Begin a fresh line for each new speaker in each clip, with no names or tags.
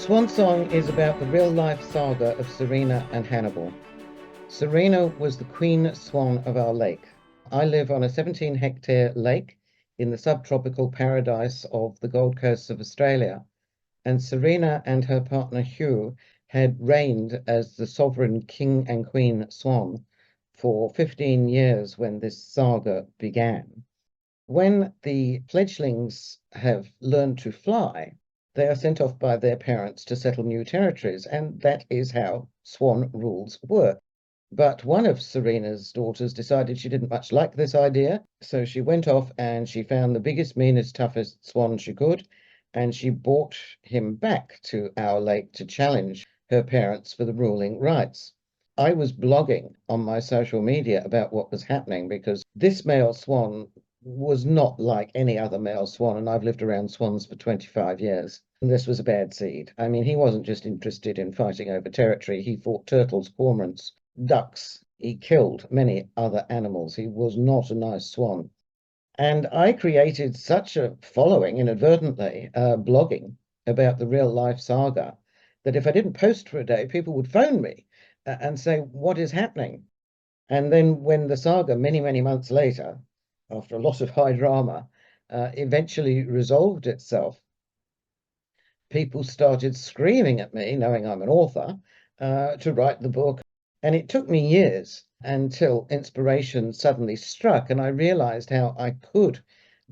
Swan Song is about the real-life saga of Serena and Hannibal. Serena was the queen swan of our lake. I live on a 17-hectare lake in the subtropical paradise of the Gold Coast of Australia, and Serena and her partner Hugh had reigned as the sovereign king and queen swan for 15 years when this saga began. When the fledglings have learned to fly, they are sent off by their parents to settle new territories, and that is how swan rules work. But one of Serena's daughters decided she didn't much like this idea, so she went off and she found the biggest, meanest, toughest swan she could, and she brought him back to our lake to challenge her parents for the ruling rights. I was blogging on my social media about what was happening because this male swan was not like any other male swan, and I've lived around swans for 25 years. And this was a bad seed. I mean, he wasn't just interested in fighting over territory. He fought turtles, cormorants, ducks. He killed many other animals. He was not a nice swan. And I created such a following inadvertently, blogging about the real life saga, that if I didn't post for a day, people would phone me and say, "What is happening?" And then when the saga, many, many months later, after a lot of high drama, eventually resolved itself, people started screaming at me, knowing I'm an author, to write the book. And it took me years until inspiration suddenly struck, and I realized how I could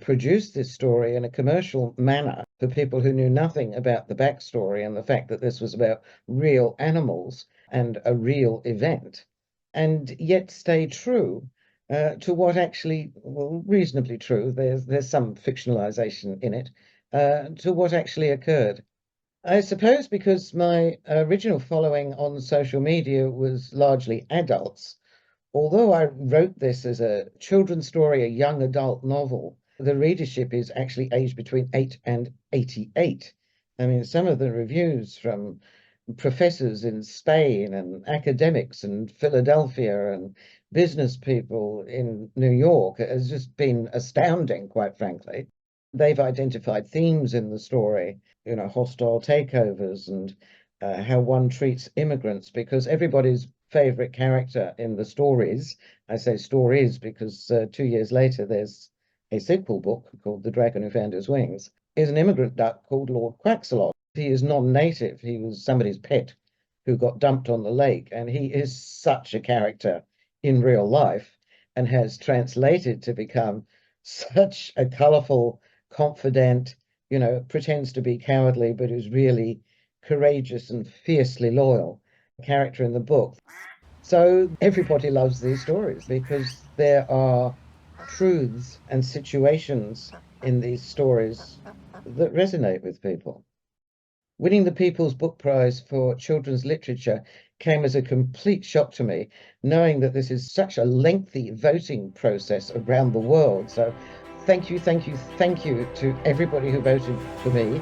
produce this story in a commercial manner for people who knew nothing about the backstory and the fact that this was about real animals and a real event, and yet stay true to what actually, well, reasonably true, there's some fictionalization in it, to what actually occurred. I suppose because my original following on social media was largely adults, although I wrote this as a children's story, a young adult novel, the readership is actually aged between 8 and 88. I mean, some of the reviews from professors in Spain and academics in Philadelphia and business people in New York has just been astounding, quite frankly. They've identified themes in the story, hostile takeovers and how one treats immigrants, because everybody's favorite character in the stories, I say stories because 2 years later there's a sequel book called The Dragon Who Found His Wings, is an immigrant duck called Lord Quaxalot. He is non-native. He was somebody's pet who got dumped on the lake, and he is such a character in real life and has translated to become such a colorful, confident, pretends to be cowardly, but is really courageous and fiercely loyal character in the book. So everybody loves these stories because there are truths and situations in these stories that resonate with people. Winning the People's Book Prize for Children's Literature came as a complete shock to me, knowing that this is such a lengthy voting process around the world. So thank you, thank you, thank you to everybody who voted for me.